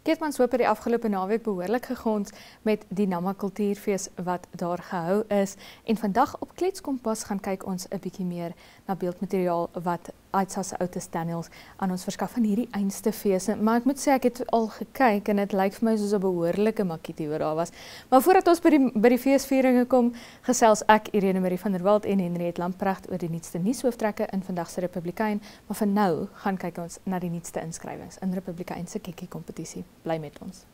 Keetmanshoop het die afgelope naweek behoorlik gegons met die Nama Kultuurfees wat daar gehou is. En vandag op Kletskompas gaan kyk ons 'n bietjie meer na beeldmateriaal wat Aitsa se ouers Daniels aan ons verskaf van hierdie einste feeste. Maar ek moet sê ek het al gekyk en dit lyk vir my soos 'n behoorlike makietie wat daar was. Maar voordat ons by die feesvieringe kom, gesels ek Irene Marie van der Walt en Henriette Lamprecht oor die nuutste nuushooftrekke in vandag se Republikein. Maar vir nou gaan kyk ons na die nuutste inskrywings in Republikein se kikkie kompetisie. Bly met ons.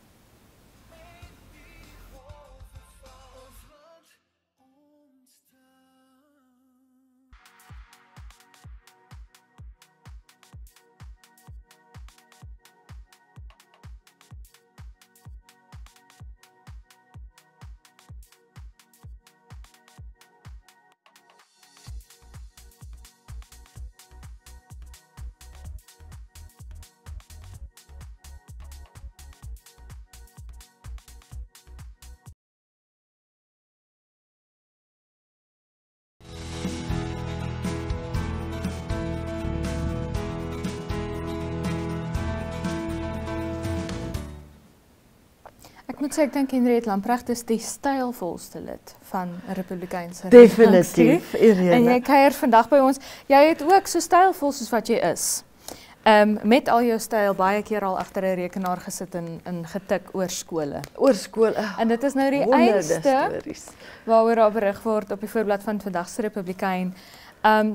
Ek moet sê, ek dink Henriette Lamprecht is die stylvolste lid van 'n Republikeinse Definitief, Irene. En jy kuier vandag by ons. Jy het ook so stylvol soos wat jy is. Met al jou styl baie keer al agter 'n rekenaar gesit en getik oor skole. Oor skole. En dit is nou die einste waaroor daar berig word op die voorblad van vandag se Republikein.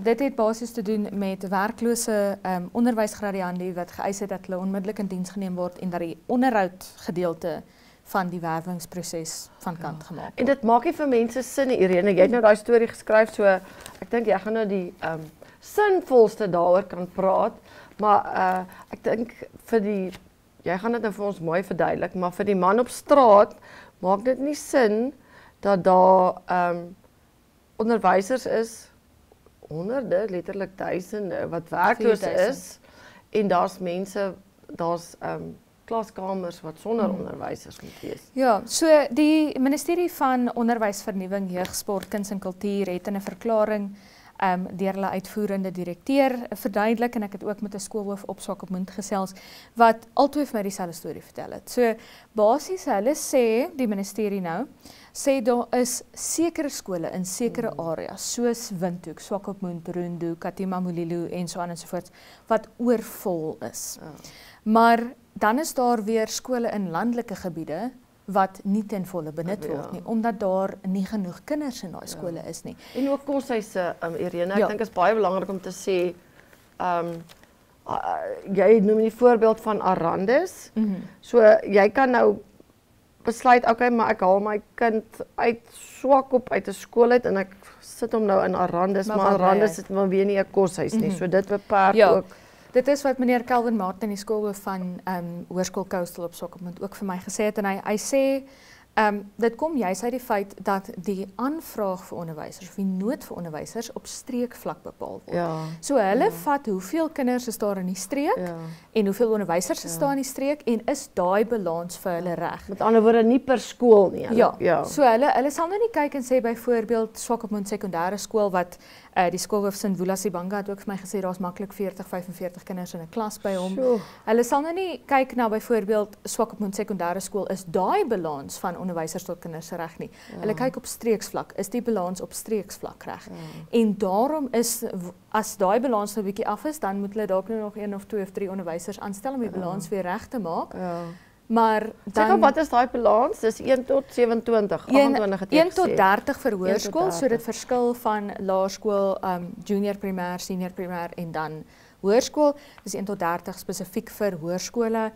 Dit het basies te doen met werklose onderwysgradiandi wat geëis het dat hulle onmiddellik in diens geneem word en dat die onderhoud gedeelte van die werwingsproses van kant gemaak word. En dit maak nie vir mense sin, Irene. Jy het nou daai storie geskryf, so ek dink jy gaan nou die sinvolste daaroor kan praat, maar ek dink jy gaan dit nou vir ons mooi verduidelik, maar vir die man op straat maak dit nie sin dat daar onderwysers is, honderde, letterlik duisende, wat werkloos is, en daar's mense, daar's klaskamers wat sonder onderwysers moet wees. Ja, so die Ministerie van Onderwysvernuwing, Jeug, Sport, Kuns en Kultuur het in 'n verklaring deur hulle uitvoerende direkteur verduidelik, en ek het ook met 'n skoolhoof op Swakopmund gesels, wat albei vir my dieselfde storie vertel het. So basies hulle sê, die ministerie nou, sê daar is sekere skole in sekere areas, soos Windhoek, Swakopmund, Rundu, Katima Mulilo en so aan en so voort, wat oorvol is. Maar dan is daar weer skole in landelike gebiede wat nie ten volle benut word nie, omdat daar nie genoeg kinders in daai skole is nie. En ook koshuise, Irene, ek dink is baie belangrik om te sê, jy noem die voorbeeld van Arandis, so jy kan nou besluit, okay, maar ek haal my kind uit Swakop uit 'n skool uit en ek sit hom nou in Arandis, maar Arandis het maar weer nie 'n koshuis nie, so dit beperk ook. Dit is wat meneer Kelvin Martin, die skoolhoof van Hoërskool Coastal op Swakopmund ook vir my gesê het, en hy sê, dit kom juis uit die feit dat die aanvraag vir onderwysers, of die nood vir onderwysers op streekvlak bepaal word. So hulle vat hoeveel kinders is daar in die streek, en hoeveel onderwysers is daar in die streek, en is daai balans vir hulle reg. Met ander woorde, nie per skool nie. So hulle sal nou nie kyk en sê byvoorbeeld Swakopmund sekondêre skool wat die skoolhoof Sindvula Sibanga het ook vir my gesê daar's maklik 40-45 kinders in 'n klas by hom. Hulle sal nou nie kyk na byvoorbeeld Swakopmund sekondêre skool, is daai balans van onderwysers tot kinders reg nie. Hulle kyk op streeksvlak, is die balans op streeksvlak reg. En daarom is, as daai balans 'n bietjie af is, dan moet hulle dalk nou nog 1 of 2 of 3 onderwysers aanstel om die balans weer reg te maak. Maar dan, sê wat is daai balans? Dis 1 tot 27, 28 het jy 1 tot 30 vir hoërskool, so dit verskil van laerskool, junior primêr, senior primêr en dan hoërskool. Dis 1 tot 30 spesifiek vir hoërskole.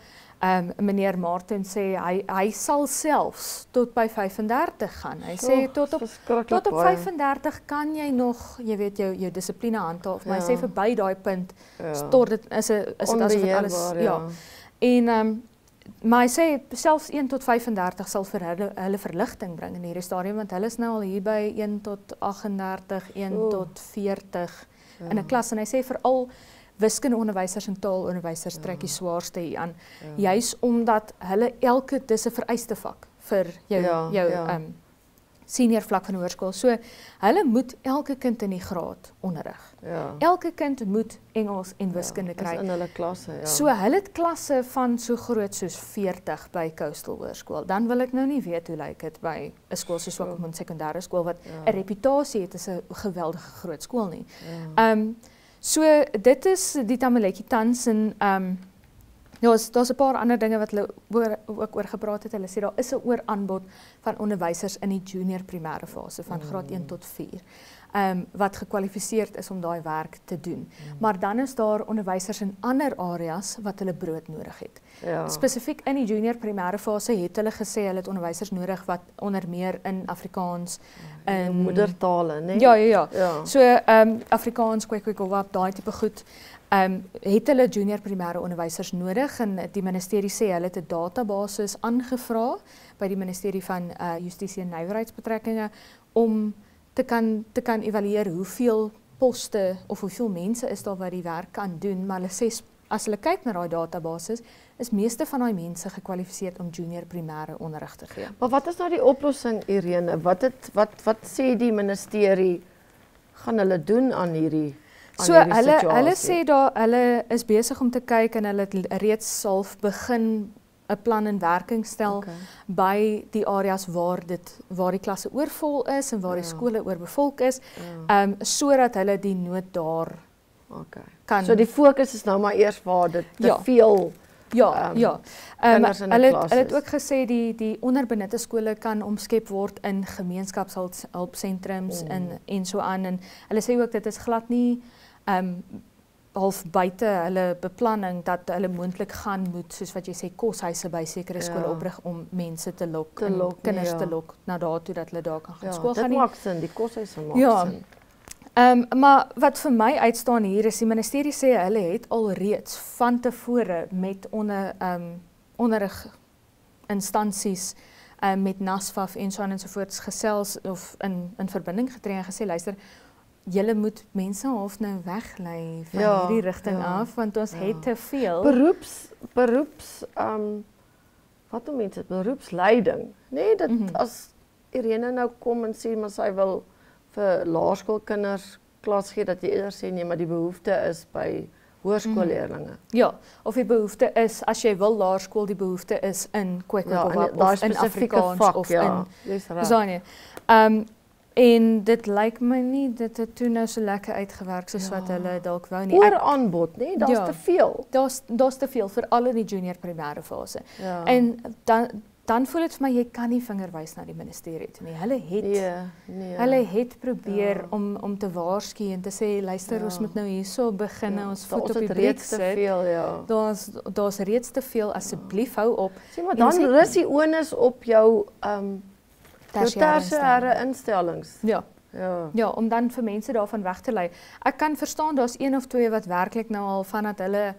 Meneer Martin sê hy sal selfs tot by 35 gaan. Hy sê tot op 35 kan jy nog, jy weet, jou dissipline handhaaf, maar hy sê verby daai punt tot dit is dit asof alles En maar hy sê selfs 1 tot 35 sal vir hulle verligting bring in hierdie stadium, want hulle is nou al hier by 1 tot 38, 1 tot 40 in 'n klas, en hy sê veral wiskundeonderwysers en taalonderwysers trek die swaarste hier aan, juis omdat hulle dis 'n vereiste vak vir jou senior vlak van hoërskool. So hulle moet elke kind in die graad onderrig. Ja. Elke kind moet Engels en wiskunde Dis kry. in hulle klasse, ja. So hulle het klasse van so groot soos 40 by Coastal Hoërskool. Dan wil ek nou nie weet hoe lyk dit by 'n skool soos Swakopmund Sekondêre Skool wat 'n reputasie het as 'n geweldige groot skool nie. So dit is die Tamaletjie tans en daar's 'n paar ander dinge wat hulle ook oor gepraat het. Hulle sê daar is 'n ooraanbod van onderwysers in die junior primêre fase van graad 1 tot 4. Wat gekwalifiseerd is om daai werk te doen. Maar dan is daar onderwysers in ander areas wat hulle brood nodig het. Ja. Spesifiek in die junior primêre fase het hulle gesê hulle het onderwysers nodig wat onder meer in Afrikaans in moedertale, né? Ja. So Afrikaans, Kwekwekowap, daai tipe goed. Het hulle junior primêre onderwysers nodig en die ministerie sê hulle het 'n database aangevra by die ministerie van Justisie en Nywerheidsbetrekkinge om te kan evalueer hoeveel poste of hoeveel mense is daar wat die werk kan doen, maar hulle sê as hulle kyk na daai databases, is meeste van daai mense gekwalifiseerd om junior primêre onderrig te gee. Maar wat is nou die oplossing, Irene? Wat sê die ministerie gaan hulle doen aan hierdie So hulle sê daar hulle is besig om te kyk en hulle het reeds half begin 'n plan in werking stel by die areas waar die klasse oorvol is en waar die skole oorbevolk is, sodat hulle die nood daar kan. So die fokus is nou maar eers waar dit te veel kinders in 'n klas is. Hulle het ook gesê die onderbenutte skole kan omskep word in gemeenskapshulpsentrums en so aan, en hulle sê ook dit is glad nie half buite hulle beplanning dat hulle moontlik gaan moet, soos wat jy sê, koshuise by sekere skole oprig om mense te lok, kinders te lok na daartoe dat hulle daar kan gaan skool gaan. Dit maak sin, die koshuise maak sin. Maar wat vir my uitstaan hier is, die ministerie sê hulle het alreeds van tevore met onderriginstansies, met NASFAF en so aan en so voort gesels of in verbinding getree en gesê, luister, julle moet mense half nou weglei van hierdie rigting af, want ons het te veel. Wat doen mense? Beroepsleiding. Nee, dit as Irene nou kom en sê, maar sy wil vir laerskoolkinders klas gee, dat jy eerder sê, nee, maar die behoefte is by hoërskoolleerlinge. Ja, of die behoefte is, as jy wil laerskool, die behoefte is in Kwekwekowap of in Afrikaans of in Zanje. En dit lyk my nie, dit het toe nou so lekker uitgewerk soos wat hulle dalk wou nie. Ooraanbod, nee, daar's te veel. Daar's te veel, veral in die junior primêre fase. En dan voel dit vir my, jy kan nie vinger wys na die ministerie toe nie. Hulle het probeer om te waarsku en te sê, luister, ons moet nou hierso begin, ons voet op die bed sit. Daar's reeds te veel, asseblief hou op. Sê maar dan rus die onus op jou tersiêre instellings. Ja, om dan vir mense daarvan weg te lei. Ek kan verstaan, daar's een of twee wat werklik nou al vandat hulle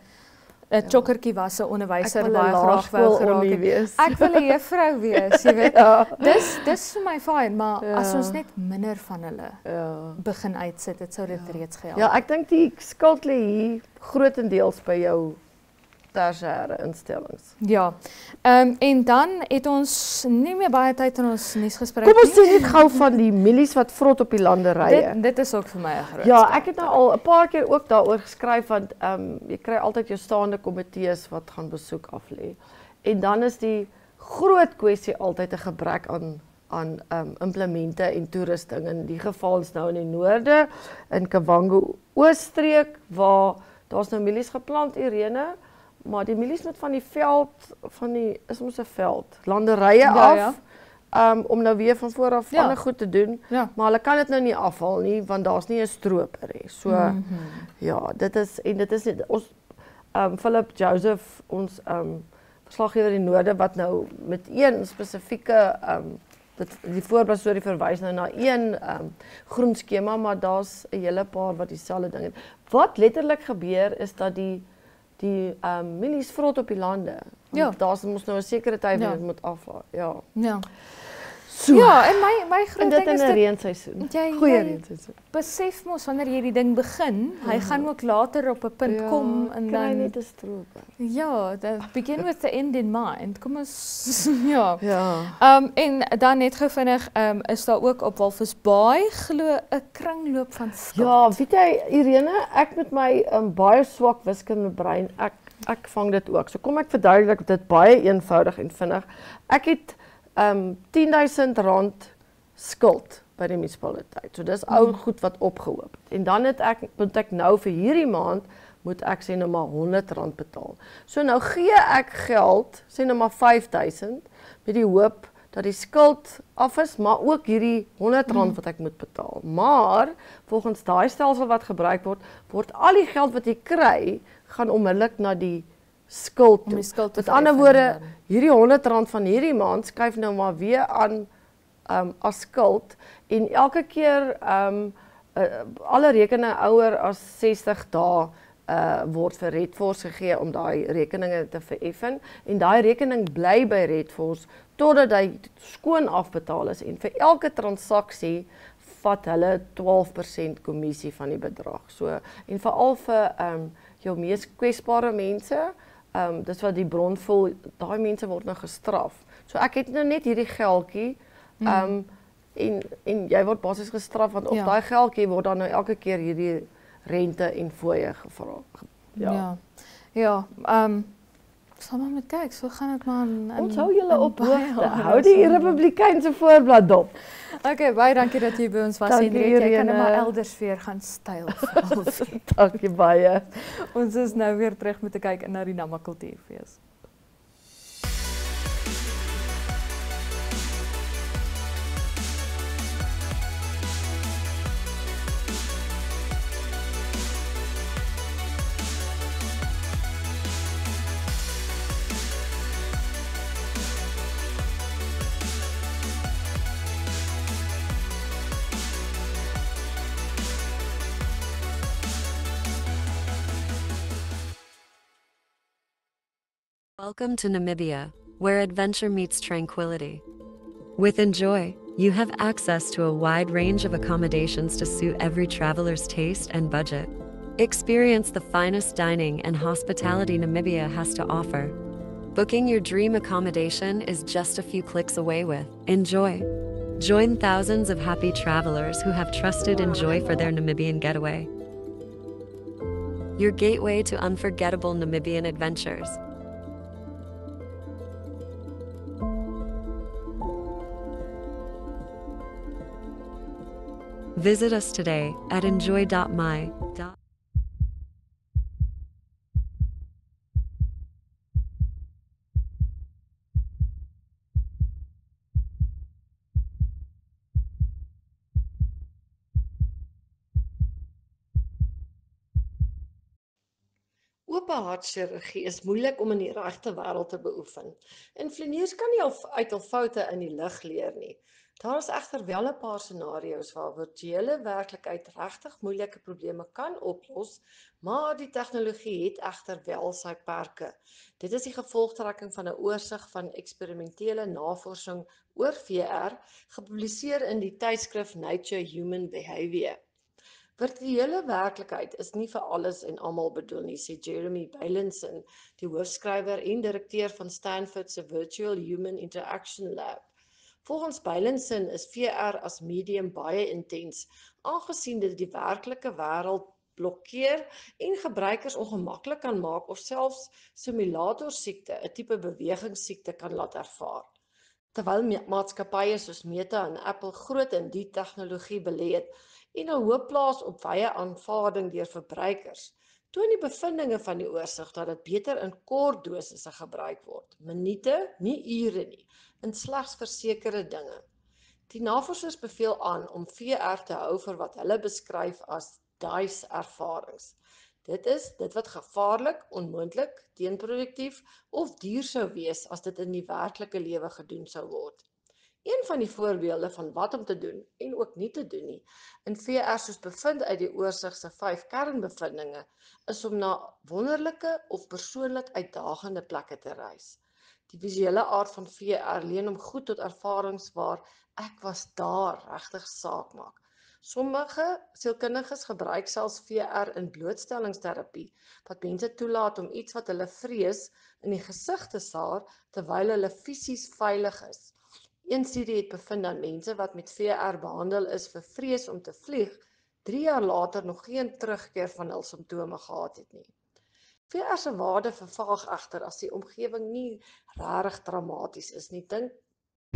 'n chokkertjie was, 'n onderwyser baie graag wou geraak het. Ek wil 'n juffrou wees, jy weet. Dis vir my fyn, maar as ons net minder van hulle begin uitsit, dit sou dit reeds gehelp. Ja, ek dink die skuld lê hier grootendeels by jou tersiêre instellings. Ja. En dan het ons nie meer baie tyd in ons nuusgesprek nie. Kom ons sê net gou van die mielies wat vrot op die landerye. Dit is ook vir my 'n groot. Ja, ek het nou al 'n paar keer ook daaroor geskryf, want jy kry altyd jou staande komitees wat gaan besoek aflê. En dan is die groot kwessie altyd 'n gebrek aan implemente en toerusting. In die geval is nou in die noorde, in Kavango Oosstreek, waar daar's nou mielies geplant, Irene. Maar die mielies moet van die veld, is ons 'n veld, landerye af, om nou weer van voor af ander goed te doen. Maar hulle kan dit nou nie afhaal nie, want daar's nie 'n stroper nie. So ja, dit is nie ons Philip Joseph, ons verslaggewer in die noorde, wat nou met een spesifieke die voorblad storie verwys nou na een groen skema, maar daar's 'n hele paar wat dieselfde ding het. Wat letterlik gebeur is dat die mielies vrot op die lande. Daar's mos nou 'n sekere tyd wat dit moet aflaai. Ja. So. Ja, en my En groot dit ding in is 'n dat reenseisoen. jy Goeie reenseisoen. besef mos wanneer jy die ding begin, hy gaan ook later op 'n punt kom en kry dan net 'n stroop. ja, begin with the end in mind. Kom ons ja. Ja. En dan net gou vinnig, is daar ook op Walvis Baai glo 'n kringloop van skuld. Ja, weet jy Irene, ek met my baie swak wiskunde brein, ek vang dit ook. So kom ek verduidelik dit baie eenvoudig en vinnig. Ek het R10,000 skuld by die munisipaliteit. So dis ou goed wat opgehoop het. En dan moet ek nou vir hierdie maand moet ek sê nou maar R100 betaal. So nou gee ek geld, sê nou maar R5,000 met die hoop dat die skuld af is, maar ook hierdie R100 wat ek moet betaal. Maar volgens daai stelsel wat gebruik word al die geld wat jy kry gaan onmiddellik na die skuld toe. Met ander woorde, hierdie R100 van hierdie maand skuif nou maar weer aan as skuld en elke keer alle rekeninge ouer as 60 dae word vir Redforce gegee om daai rekeninge te vereffen en daai rekening bly by Redforce totdat hy skoon afbetaal is en vir elke transaksie vat hulle 12% kommissie van die bedrag. So en veral vir jou mees kwesbare mense, dis wat die bron voel, daai mense word nou gestraf. So ek het nou net hierdie geldjie en jy word basies gestraf want op daai geldjie word dan nou elke keer hierdie rente en fooie gevra. Ja, sal maar met kyk, so gaan dit maar ons hou julle op hoogte. Hou die Republikeinse voorblad dop. Okay, baie dankie dat jy by ons was en jy kan maar elders weer gaan styl. Dankie baie. Ons is nou weer terug met 'n kyk na die Nama Kultuurfees. Welcome to Namibia, where adventure meets tranquility. With Enjoy, you have access to a wide range of accommodations to suit every traveler's taste and budget. Experience the finest dining and hospitality Namibia has to offer. Booking your dream accommodation is just a few clicks away with Enjoy. Join thousands of happy travelers who have trusted Enjoy for their Namibian getaway. Your gateway to unforgettable Namibian adventures. Visit us today at enjoy.my. Ope hartchirurgie is moeilik om in die regte wêreld te beoefen. Influeerders kan nie uit hul foute in die lig leer nie. Daar is egter wel 'n paar scenario's waar virtuele werklikheid regtig moeilike probleme kan oplos, maar die tegnologie het egter wel sy perke. Dit is die gevolgtrekking van 'n oorsig van eksperimentele navorsing oor VR, gepubliseer in die tydskrif Nature Human Behavior. Virtuele werklikheid is nie vir alles en almal bedoel nie, sê Jeremy Beilenson, die hoofskrywer en direkteur van Stanford se Virtual Human Interaction Lab. Volgens Beilenson is VR as medium baie intens, aangesien dit die werklike wêreld blokkeer en gebruikers ongemaklik kan maak of selfs simulatorsiekte, 'n tipe bewegingssiekte, kan laat ervaar. Terwyl maatskappye soos Meta en Apple groot in die tegnologie belê het en 'n hoë plaas op wye aanvaarding deur verbruikers, toon die bevindinge van die oorsig dat dit beter in kort dosisse gebruik word, minute, nie ure nie, en slegs vir sekere dinge. Die navorsers beveel aan om VR te hou vir wat hulle beskryf as DICE-ervarings. Dit is dit wat gevaarlik, onmoontlik, teenproduktief of duur sou wees as dit in die werklike lewe gedoen sou word. Een van die voorbeelde van wat om te doen en ook nie te doen nie, in VR soos bevind uit die oorsig se 5 kernbevindinge, is om na wonderlike of persoonlik uitdagende plekke te reis. Die visuele aard van VR leen hom goed tot ervarings waar ek was daar regtig saak maak. Sommige sielkundiges gebruik selfs VR in blootstellingsterapie, wat mense toelaat om iets wat hulle vrees in die gesig te staar terwyl hulle fisies veilig is. Een studie het bevind dat mense wat met VR behandel is vir vrees om te vlieg, 3 jaar later nog geen terugkeer van hul simptome gehad het nie. VR se waarde vervaag egter as die omgewing nie regtig dramaties is nie. Dink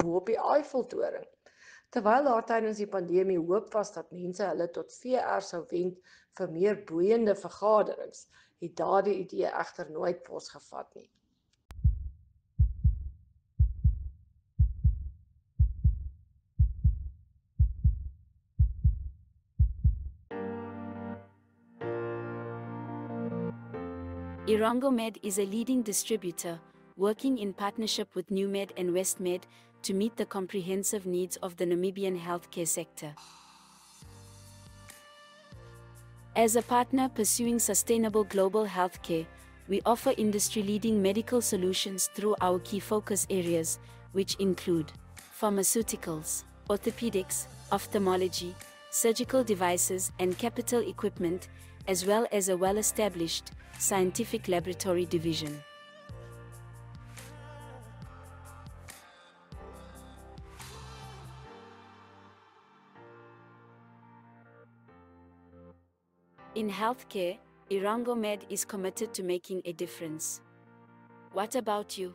bo op die Eiffeltoring. Terwyl daar tydens die pandemie hoop was dat mense hulle tot VR sou wend vir meer boeiende vergaderings, het daardie idee egter nooit posgevat nie. Irongomed is a leading distributor, working in partnership with NewMed and WestMed to meet the comprehensive needs of the Namibian healthcare sector. As a partner pursuing sustainable global healthcare, we offer industry-leading medical solutions through our key focus areas, which include pharmaceuticals, orthopedics, ophthalmology, surgical devices, and capital equipment, as well as a well-established scientific laboratory division. In healthcare, Irongomed is committed to making a difference. What about you?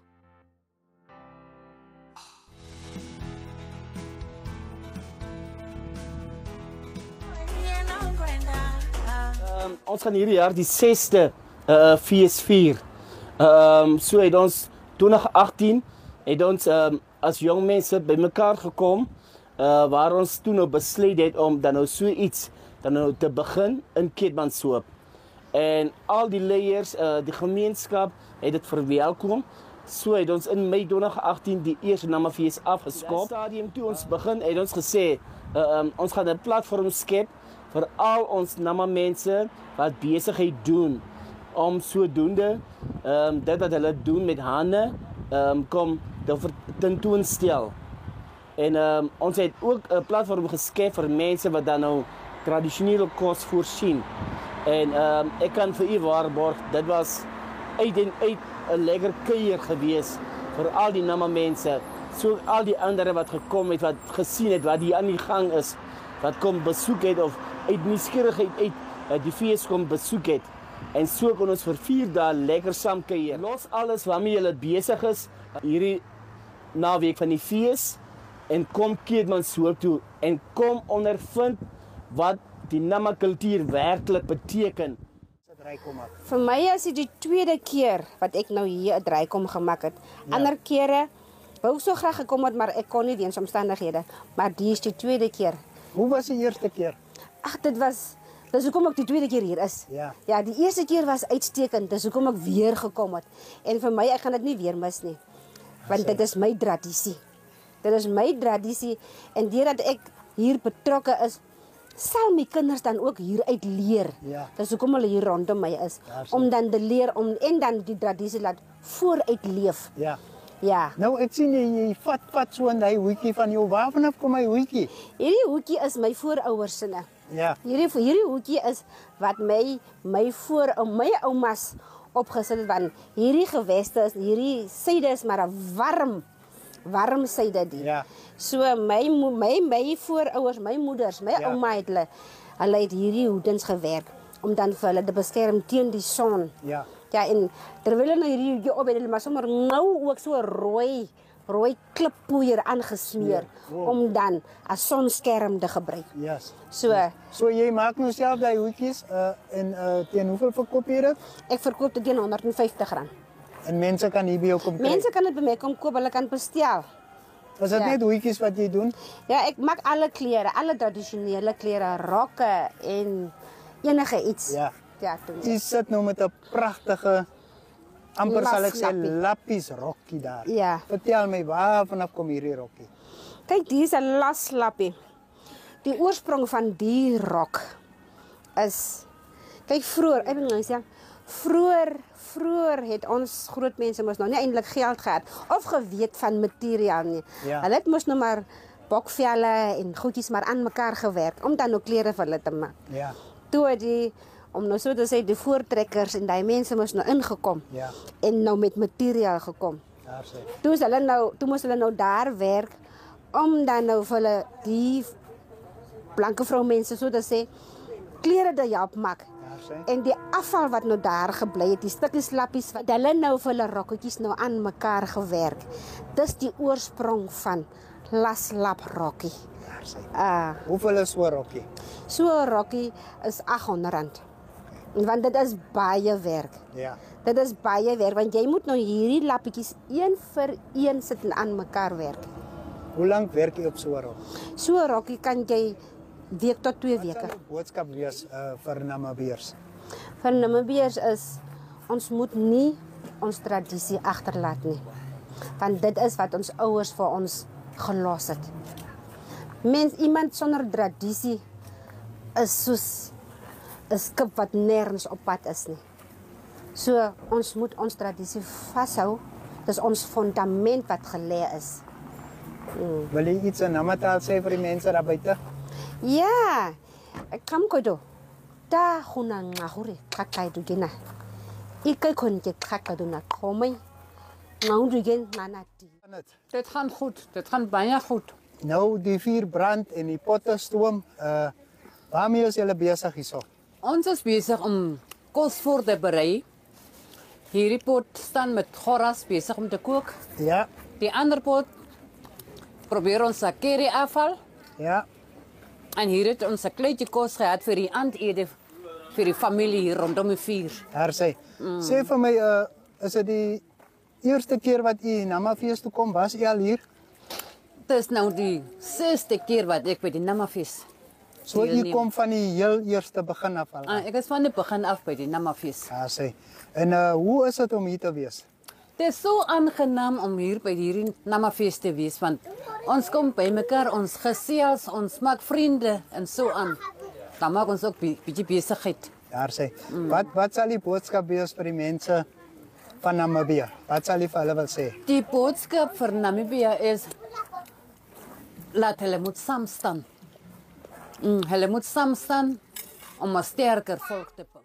Ons gaan hierdie jaar die 6de fees vier. So het ons 2018 het ons as jong mense bymekaar gekom waar ons toe nou besluit het om dan nou so iets dan nou te begin in Keetmanshoop. En al die leiers, die gemeenskap het dit verwelkom. So het ons in Mei 2018 die eerste Namafees afgeskop. Op stadium toe ons begin het ons gesê ons gaan 'n platform skep vir al ons Nama mense wat besigheid doen om sodoende dit wat hulle doen met hande kom te tentoonstel. En ons het ook 'n platform geskep vir mense wat dan nou tradisionele kos voorsien. En ek kan vir u waarborg, dit was uit en uit 'n lekker kuier gewees vir al die Nama mense. So al die ander wat gekom het, wat gesien het wat hier aan die gang is, wat kom besoek het of uit nuuskierigheid uit die fees kom besoek het. En so kon ons vir 4 dae lekker saam kuier. Los alles waarmee julle besig is hierdie naweek van die fees en kom Keetmanshoop toe en kom ondervind wat die Nama kultuur werklik beteken. Vir my is dit die tweede keer wat ek nou hier 'n draaikom gemaak het. Ander kere wou so graag gekom het, maar ek kon nie weens omstandighede. Maar die is die tweede keer. Hoe was die eerste keer? Ag, dis hoekom ek die tweede keer hier is. Ja, die eerste keer was uitstekend. Dis hoekom ek weer gekom het. En vir my, ek gaan dit nie weer mis nie. Want dit is my tradisie. Dit is my tradisie en deurdat ek hier betrokke is, sal my kinders dan ook hieruit leer. Dis hoekom hulle hier rondom my is. Om dan te leer en dan die tradisie laat vooruit leef. Ja. Nou ek sien jy vat so 'n hoetjie van jou. Waar vanaf kom my hoetjie? Hierdie hoetjie is my voorouers se. Hierdie hoetjie is wat my oumas opgesit het, want hierdie geweste is, hierdie syde is maar 'n warm syde die. So my voorouers, my moeders, my ouma het hulle het hierdie hoedens gewerk om dan vir hulle te beskerm teen die son. Ja, en terwyl hulle hierdie hoedjie op het, hulle maar sommer nou ook so rooi klippoeier aangesmeer om dan as sonskerm te gebruik. So jy maak nou self daai hoedjies en teen hoeveel verkoop jy dit? Ek verkoop dit teen R150. En mense kan hier by jou kom koop? Mense kan dit by my kom koop, hulle kan bestel. Was dit net hoedjies wat jy doen? Ja, ek maak alle klere, alle tradisionele klere, rokke en enige iets. Ja, doen. Jy sit nou met 'n pragtige amper sal ek sê lappies rokkie daar. Ja. Vertel my waar vanaf kom hierdie rokkie? Kyk, hier is 'n laslappie. Die oorsprong van die rok is kyk vroeër vroeër het ons groot mense mos nog nie eintlik geld gehad of geweet van materiaal nie. Ja. Hulle het mos nou maar bokvelle en goedjies maar aan mekaar gewerk om dan ook klere vir hulle te maak. Ja. Toe het die om nou so te sê die voortrekkers en daai mense mos nou ingekom. Ja. En nou met materiaal gekom. Daar sê. Toe moes hulle nou daar werk om dan nou vir hulle die blanke vroumense so te sê klere te help maak. En die afval wat nou daar gebly het, die stukkies lappies wat hulle nou vir hulle rokketjies nou aan mekaar gewerk. Dis die oorsprong van laslap rokkie. Hoeveel is so 'n rokkie? So 'n rokkie is R800. Want dit is baie werk. Ja. Dit is baie werk want jy moet nou hierdie lappietjies een vir een sit en aan mekaar werk. Hoe lank werk jy op so 'n rokkie? So 'n rokkie kan jy week tot 2 weke. Wat sal die boodskap wees vir Namibiërs? Vir Namibiërs is ons moet nie ons tradisie agterlaat nie. Want dit is wat ons ouers vir ons gelos het. Iemand sonder tradisie is soos 'n skip wat nêrens op pad is nie. So ons moet ons tradisie vashou. Dis ons fundament wat gelê is. Wil jy iets in Namataal sê vir die mense daar buite? Ja, kam kodo. Da khuna ngahuri kakai dugena. Ikai konje kakaduna komai. Nou dugen manati. Dit gaan goed. Dit gaan baie goed. Nou die vuur brand en die potte stoom. Waarmee is julle besig hierso? Ons is besig om kos voor te berei. Hierdie pot staan met goras besig om te kook. Ja. Die ander pot probeer ons curry afval. Ja. En hier het ons 'n kleintjie kos gehad vir die aandete vir die familie hier rondom die vuur. Daar sê. Sê vir my, is dit die eerste keer wat u Namafees toe kom? Was u al hier? Dit is nou die 6ste keer wat ek by die Namafees. So u kom van die heel eerste begin af al? Ek is van die begin af by die Namafees. Ja, sê. En hoe is dit om hier te wees? Dit is so aangenaam om hier by hierdie Namafees te wees want ons kom by mekaar, ons gesels, ons maak vriende en so aan. Dan maak ons ook bietjie besigheid. Daar sê. Wat sal die boodskap wees vir die mense van Namibië? Wat sal jy vir hulle wil sê? Die boodskap vir Namibië is laat hulle moet saam staan. Hulle moet saam staan om 'n sterker volk te bou.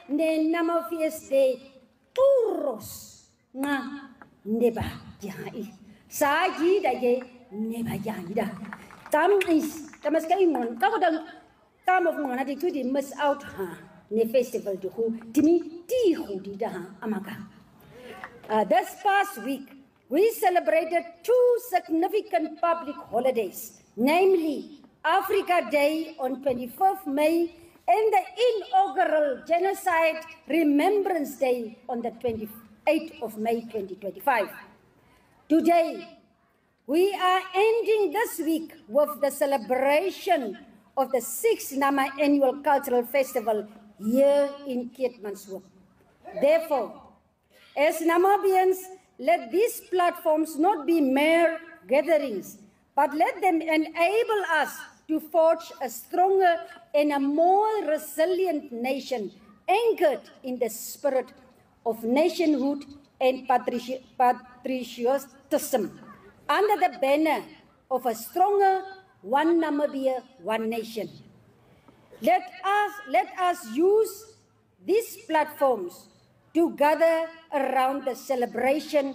Ne Namafees de turros nga neba jai saji da ye neba jai da tam is tamas kai mon ka ko dang tam of ngana de kudi miss out ha ne festival de hu timi ti hu di da amaka this past week we celebrated 2 significant public holidays, namely Africa Day on 25th May and the inaugural Genocide Remembrance Day on the 28th of May 2025. Today, we are ending this week with the celebration of the 6th Nama Annual Cultural Festival here in Keetmanshoop. Therefore, as Namibians, let these platforms not be mere gatherings, but let them enable us to forge a stronger and a more resilient nation anchored in the spirit of nationhood and patriotism under the banner of a stronger one Namibia, one nation. Let us use these platforms to gather around the celebration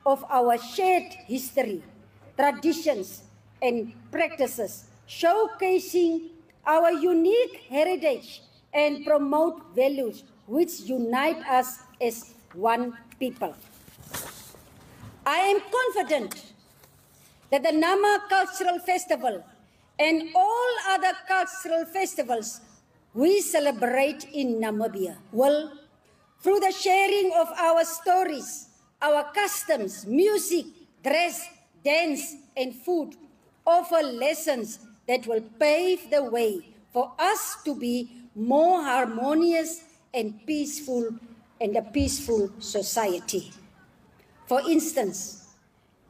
of our shared history, traditions, and practices, showcasing our unique heritage and promote values which unite us as one people. I am confident that the Nama Cultural Festival and all other cultural festivals we celebrate in Namibia will, through the sharing of our stories, our customs, music, dress, dance, and food, offer lessons that will pave the way for us to be more harmonious and peaceful and a peaceful society. For instance,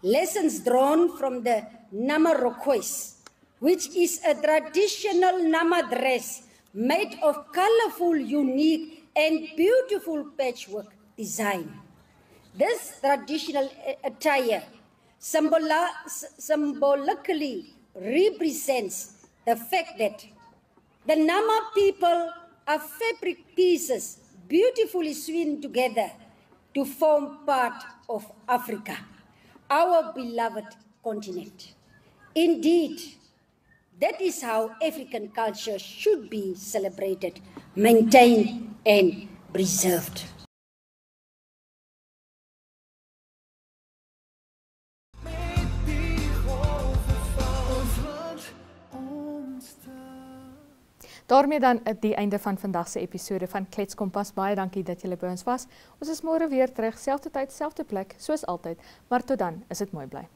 lessons drawn from the Nama Rokwes, which is a traditional Nama dress made of colorful, unique, and beautiful patchwork design. This traditional attire symbolically represents the fact that the Nama people are fabric pieces beautifully sewn together to form part of Africa, our beloved continent. Indeed, that is how African culture should be celebrated, maintained, and preserved. Daarmee dan die einde van vandag se episode van Klets Kompas. Baie dankie dat julle by ons was. Ons is môre weer terug, selfde tyd, selfde plek, soos altyd. Maar tot dan, is dit mooi bly.